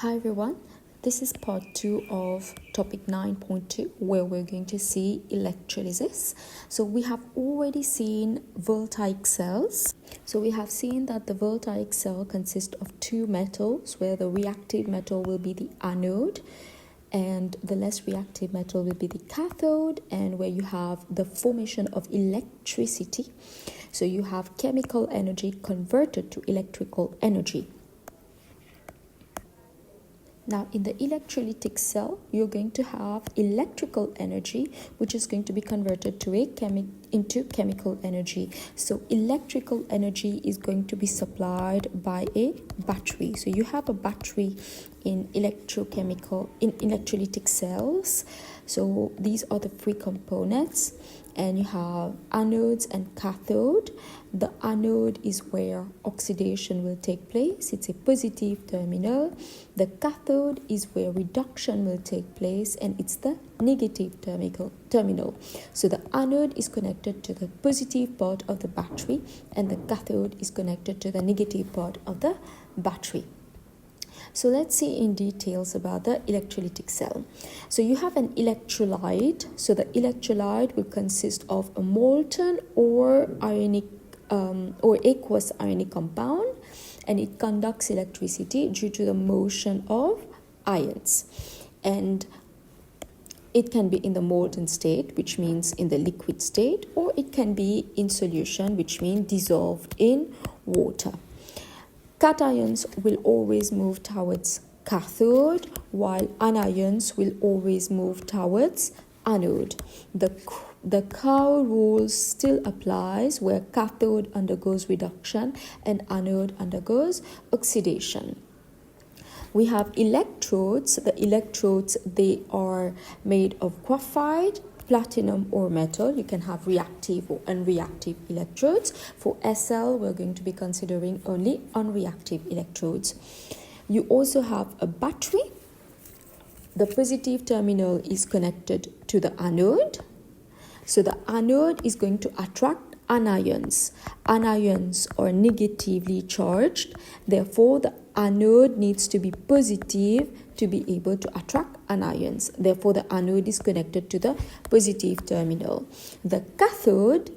Hi everyone, this is part 2 of topic 9.2 where we're going to see electrolysis. So we have already seen voltaic cells. So we have seen that the voltaic cell consists of two metals where the reactive metal will be the anode and the less reactive metal will be the cathode, and where you have the formation of electricity. So you have chemical energy converted to electrical energy. Now, in the electrolytic cell, you're going to have electrical energy, which is going to be converted to into chemical energy. So, electrical energy is going to be supplied by a battery. So, you have a battery in electrolytic cells. So, these are the three components, and you have anodes and cathode. The anode is where oxidation will take place. It's a positive terminal. The cathode is where reduction will take place, and it's the negative terminal. So the anode is connected to the positive part of the battery, and the cathode is connected to the negative part of the battery. So let's see in details about the electrolytic cell. So you have an electrolyte. So the electrolyte will consist of a molten or ionic or aqueous ionic compound, and it conducts electricity due to the motion of ions. And it can be in the molten state, which means in the liquid state, or it can be in solution, which means dissolved in water. Cations will always move towards cathode, while anions will always move towards anode. The Cow rule still applies, where cathode undergoes reduction and anode undergoes oxidation. We have electrodes. The electrodes, they are made of graphite, platinum, or metal. You can have reactive or unreactive electrodes. For SL, we're going to be considering only unreactive electrodes. You also have a battery. The positive terminal is connected to the anode. So the anode is going to attract anions. Anions are negatively charged. Therefore, the anode needs to be positive to be able to attract anions. Therefore, the anode is connected to the positive terminal. The cathode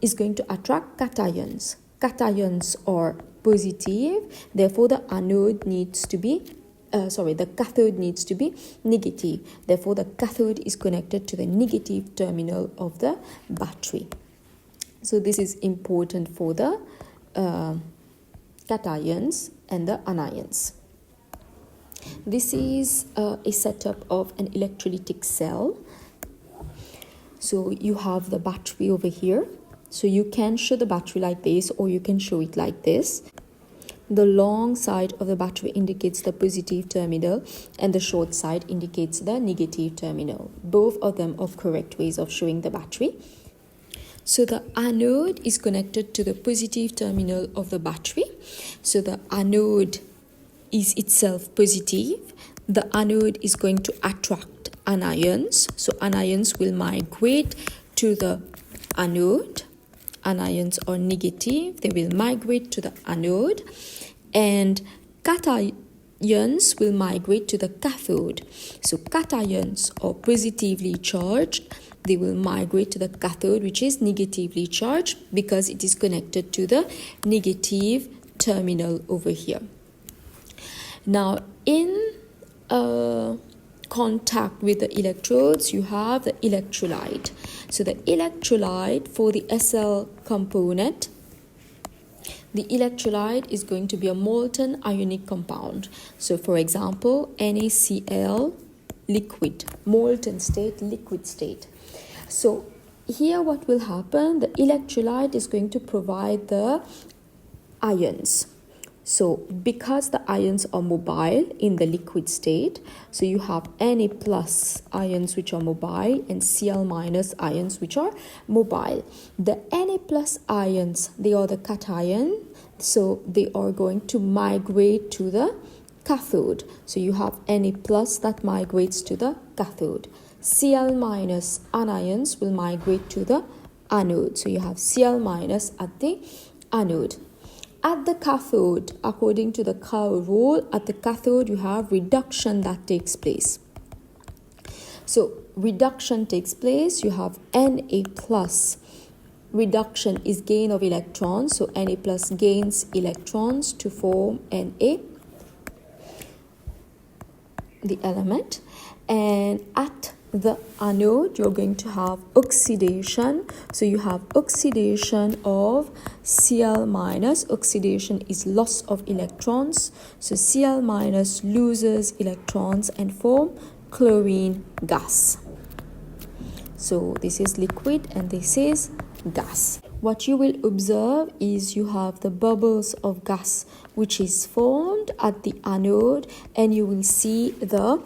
is going to attract cations. Cations are positive. Therefore, the anode needs to be the cathode needs to be negative. Therefore, the cathode is connected to the negative terminal of the battery. So this is important for the cations and the anions. This is a setup of an electrolytic cell. So you have the battery over here. So you can show the battery like this, or you can show it like this. The long side of the battery indicates the positive terminal, and the short side indicates the negative terminal. Both of them are correct ways of showing the battery. So the anode is connected to the positive terminal of the battery. So the anode is itself positive. The anode is going to attract anions. So anions will migrate to the anode. Anions are negative. They will migrate to the anode. And cations will migrate to the cathode. So cations are positively charged. They will migrate to the cathode, which is negatively charged because it is connected to the negative terminal over here. Now, in contact with the electrodes, you have the electrolyte. So the electrolyte for the SL component, the electrolyte is going to be a molten ionic compound. So for example, NaCl liquid, molten state, liquid state. So here what will happen, the electrolyte is going to provide the ions. So because the ions are mobile in the liquid state, so you have Na plus ions which are mobile and Cl minus ions which are mobile. The Na plus ions, they are the cation, so they are going to migrate to the cathode. So you have Na plus that migrates to the cathode. Cl minus anions will migrate to the anode. So you have Cl minus at the anode. at the cathode, according to the Carroll rule, at the cathode you have reduction that takes place. So reduction takes place, you have Na plus. Reduction is gain of electrons, so Na plus gains electrons to form Na, the element. And at the anode, you're going to have oxidation. So you have oxidation of Cl minus. Oxidation is loss of electrons. So Cl minus loses electrons and form chlorine gas. So this is liquid and this is gas. What you will observe is you have the bubbles of gas which is formed at the anode, and you will see the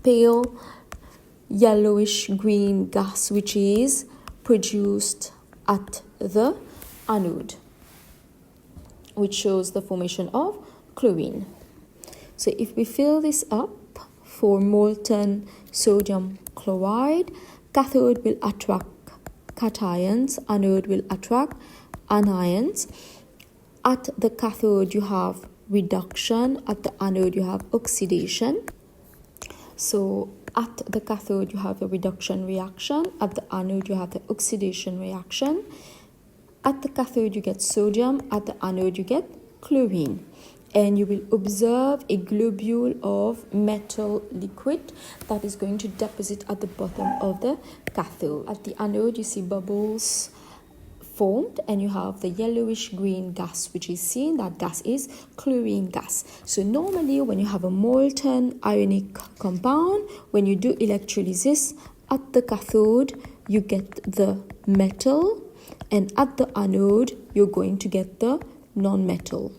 pale yellowish green gas which is produced at the anode, which shows the formation of chlorine. So if we fill this up for molten sodium chloride, cathode will attract cations, anode will attract anions. At the cathode you have reduction, at the anode you have oxidation. So at the cathode you have a reduction reaction, at the anode you have the oxidation reaction. At the cathode you get sodium, at the anode you get chlorine. And you will observe a globule of metal liquid that is going to deposit at the bottom of the cathode. At the anode you see bubbles formed, and you have the yellowish green gas which is seen. That gas is chlorine gas. So normally when you have a molten ionic compound, when you do electrolysis, at the cathode you get the metal, and at the anode you're going to get the non-metal.